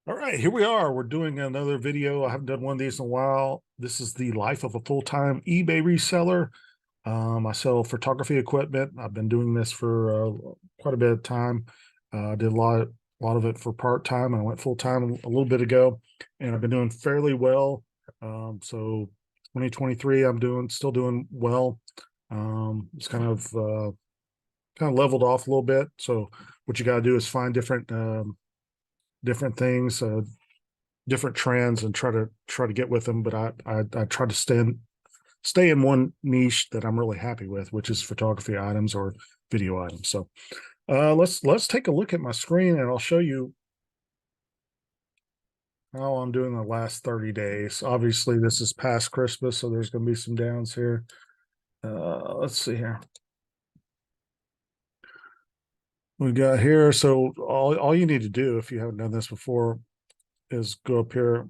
All right, here we are. We're doing another video. I haven't done one of these in a while. This is the life of a full-time eBay reseller. I sell photography equipment. I've been doing this for quite a bit of time. I did a lot of it for part-time, and I went full-time a little bit ago, and I've been doing fairly well. So 2023, still doing well. It's kind of leveled off a little bit. So what you got to do is find different things, different trends, and try to get with them. But I try to stay in one niche that I'm really happy with, which is photography items or video items. So let's take a look at my screen, and I'll show you how I'm doing the last 30 days. Obviously, this is past Christmas, so there's going to be some downs here. Let's see here. We got here. So all you need to do, if you haven't done this before, is go up here.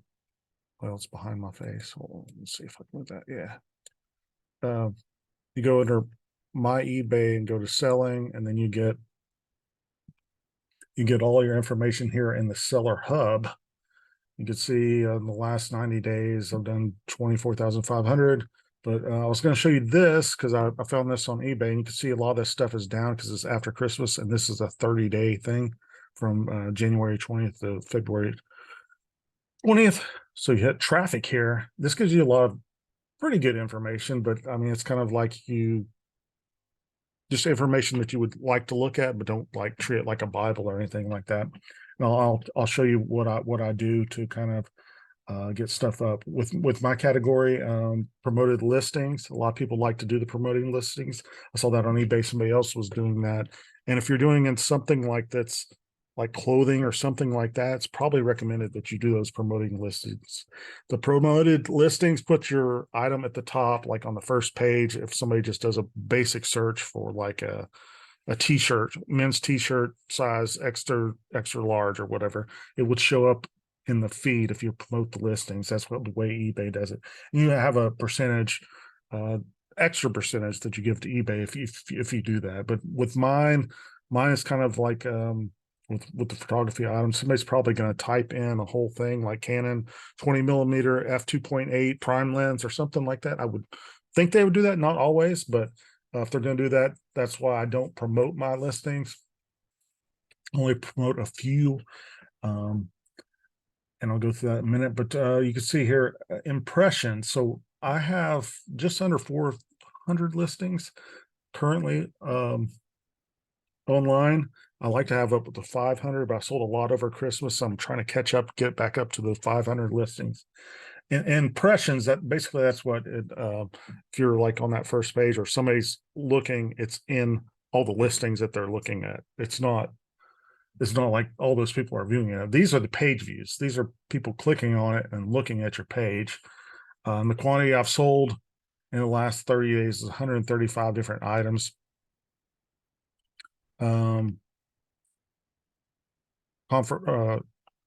Well, it's behind my face. Hold on, let's see if I can move that. Yeah. You go under my eBay and go to selling, and then you get all your information here in the seller hub. You can see in the last 90 days, I've done 24,500. But I was going to show you this because I found this on eBay, and you can see a lot of this stuff is down because it's after Christmas, and this is a 30-day thing from January 20th to February 20th. So you hit traffic here. This gives you a lot of pretty good information, but I mean, it's kind of like just information that you would like to look at, but don't like treat it like a Bible or anything like that. And I'll show you what I do to kind of get stuff up with my category. Promoted listings. A lot of people like to do the promoting listings. I saw that on eBay. Somebody else was doing that. And if you're doing in something like that's like clothing or something like that, it's probably recommended that you do those promoting listings. The promoted listings put your item at the top, like on the first page. If somebody just does a basic search for like a t-shirt, men's t-shirt size extra large or whatever, it would show up in the feed if you promote the listings. That's what the way eBay does it. And you have a percentage, extra percentage that you give to eBay if you do that. But with mine is kind of like with the photography items, somebody's probably going to type in a whole thing like Canon 20mm f2.8 prime lens or something like that. I would think they would do that, not always, but if they're going to do that, that's why I don't promote my listings. Only promote a few, and I'll go through that in a minute. But you can see here impressions. So I have just under 400 listings currently online. I like to have up to 500, but I sold a lot over Christmas, so I'm trying to catch up, get back up to the 500 listings. And impressions, that's what it, if you're like on that first page or somebody's looking, it's in all the listings that they're looking at. It's not like all those people are viewing it. These are the page views. These are people clicking on it and looking at your page. The quantity I've sold in the last 30 days is 135 different items.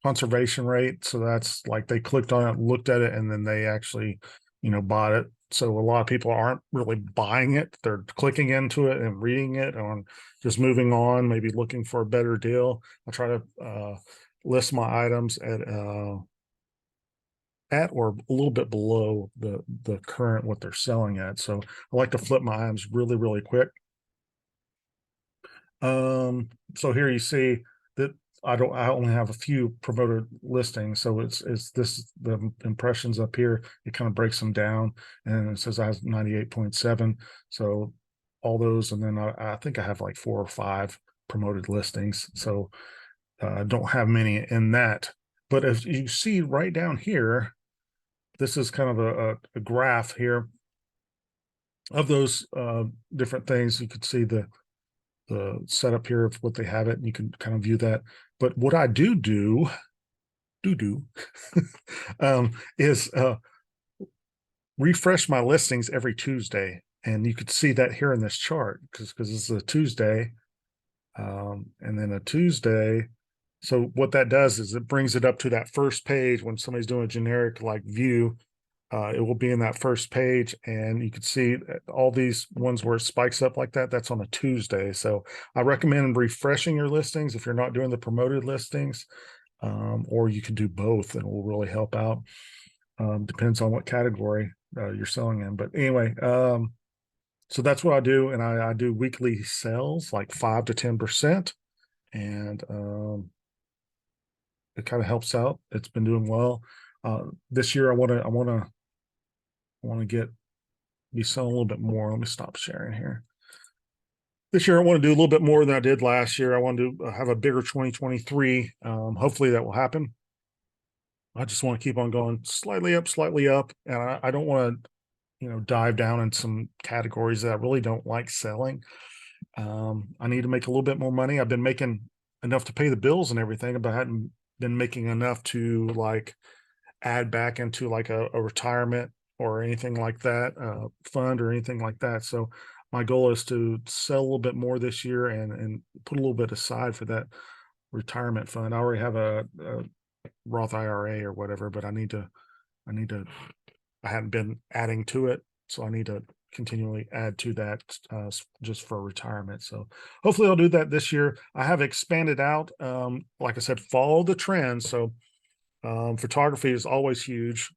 Conservation rate, so that's like they clicked on it, looked at it, and then they actually bought it. So a lot of people aren't really buying it, they're clicking into it and reading it and just moving on, maybe looking for a better deal. I try to list my items at or a little bit below the current what they're selling at. So I like to flip my items really quick. So here you see that I only have a few promoted listings. So it's the impressions up here, it kind of breaks them down, and it says I have 98.7. So all those, and then I think I have like 4 or 5 promoted listings. So I don't have many in that. But as you see right down here, this is kind of a graph here of those different things. You could see the setup here of what they have it, and you can kind of view that. But what I do is refresh my listings every Tuesday, and you could see that here in this chart because this is a Tuesday, and then a Tuesday. So what that does is it brings it up to that first page when somebody's doing a generic like view. It will be in that first page, and you can see all these ones where it spikes up like that. That's on a Tuesday. So I recommend refreshing your listings if you're not doing the promoted listings. or you can do both, and it will really help out. Depends on what category you're selling in. But anyway, so that's what I do, and I do weekly sales, like 5 to 10%, and it kind of helps out. It's been doing well. This year, I want to be selling a little bit more. Let me stop sharing here. This year, I want to do a little bit more than I did last year. I want to have a bigger 2023. Hopefully, that will happen. I just want to keep on going slightly up, and I don't want to, dive down in some categories that I really don't like selling. I need to make a little bit more money. I've been making enough to pay the bills and everything, but I hadn't been making enough to like add back into like a retirement or anything like that, fund or anything like that. So my goal is to sell a little bit more this year and put a little bit aside for that retirement fund. I already have a Roth IRA or whatever, but I need to, I hadn't been adding to it. So I need to continually add to that just for retirement. So hopefully I'll do that this year. I have expanded out. Like I said, follow the trends. So photography is always huge.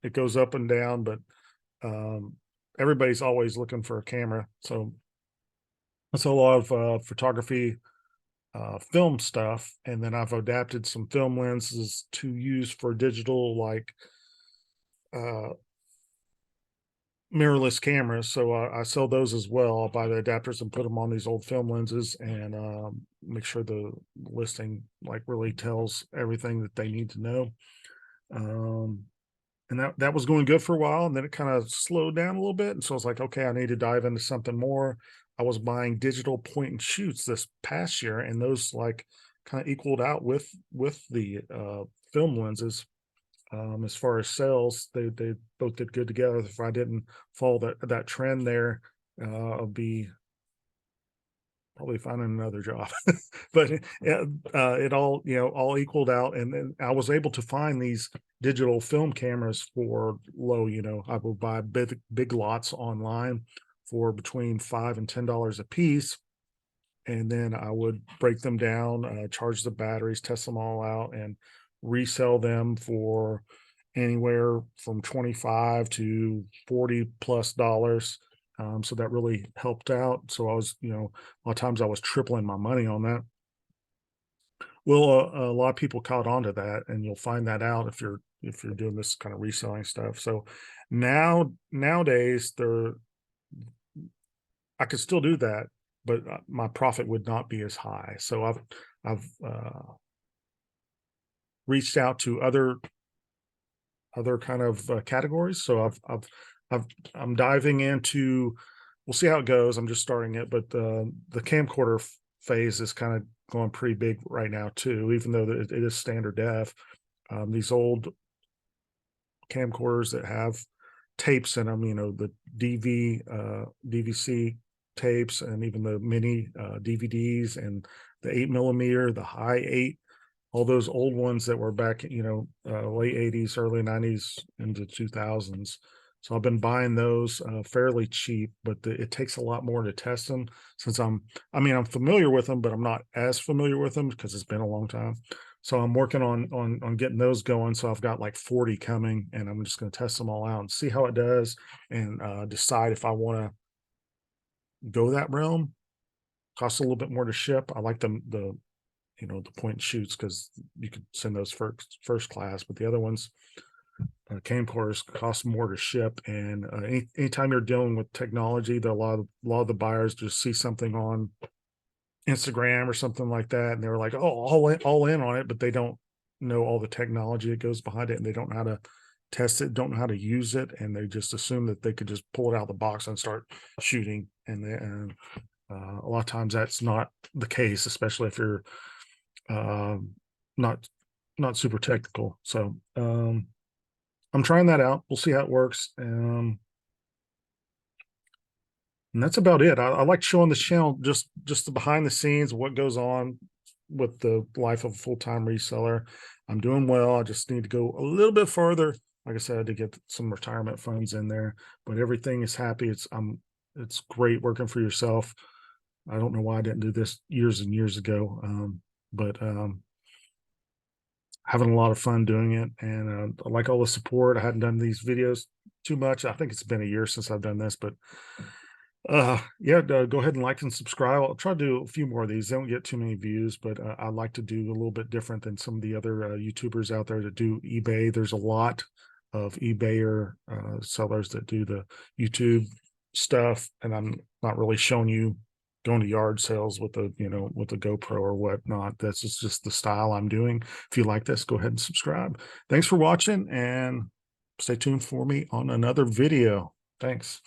It goes up and down, but um, everybody's always looking for a camera. So that's a lot of photography, film stuff. And then I've adapted some film lenses to use for digital, like uh, mirrorless cameras. So I sell those as well. I'll buy the adapters and put them on these old film lenses, and make sure the listing like really tells everything that they need to know. Um, and that was going good for a while, and then it kind of slowed down a little bit. And so I was like, okay, I need to dive into something more. I was buying digital point and shoots this past year, and those like kind of equaled out with the film lenses. As far as sales, they both did good together. If I didn't follow that trend there, I'll be probably finding another job. But it all all equaled out, and then I was able to find these digital film cameras for low. I would buy big lots online for between $5 and $10 a piece, and then I would break them down, charge the batteries, test them all out, and resell them for anywhere from 25 to 40 plus dollars. So that really helped out. So I was, a lot of times I was tripling my money on that. Well, a lot of people caught on to that, and you'll find that out if you're doing this kind of reselling stuff. So nowadays, I could still do that, but my profit would not be as high. So I've reached out to other kind of categories. So I'm diving into. We'll see how it goes. I'm just starting it, but the camcorder phase is kind of going pretty big right now too. Even though it is standard def, these old camcorders that have tapes in them, the DVC tapes, and even the mini DVDs, and the 8mm, the high 8, all those old ones that were back, late 80s, early 90s into 2000s. So I've been buying those fairly cheap, but it takes a lot more to test them, since I'm familiar with them, but I'm not as familiar with them because it's been a long time. So I'm working on getting those going. So I've got like 40 coming, and I'm just going to test them all out and see how it does, and decide if I want to go that realm. Costs a little bit more to ship. I like the point and shoots because you could send those first class, but the other ones, camcorders, cost more to ship. And anytime you're dealing with technology, a lot of the buyers just see something on Instagram or something like that, and they're like, oh, all in on it, but they don't know all the technology that goes behind it, and they don't know how to test it, don't know how to use it, and they just assume that they could just pull it out of the box and start shooting. And a lot of times that's not the case, especially if you're not super technical. So I'm trying that out. We'll see how it works. And that's about it. I like showing the channel, just the behind the scenes, what goes on with the life of a full-time reseller. I'm doing well. I just need to go a little bit further, like I said, to get some retirement funds in there. But everything is happy. It's great working for yourself. I don't know why I didn't do this years and years ago, but having a lot of fun doing it, and I like all the support. I hadn't done these videos too much. I think it's been a year since I've done this, but yeah, go ahead and like and subscribe. I'll try to do a few more of these. They don't get too many views, but I like to do a little bit different than some of the other YouTubers out there that do eBay. There's a lot of eBayer sellers that do the YouTube stuff, and I'm not really showing you going to yard sales with a with a GoPro or whatnot. That's just the style I'm doing. If you like this, go ahead and subscribe. Thanks for watching, and stay tuned for me on another video. Thanks.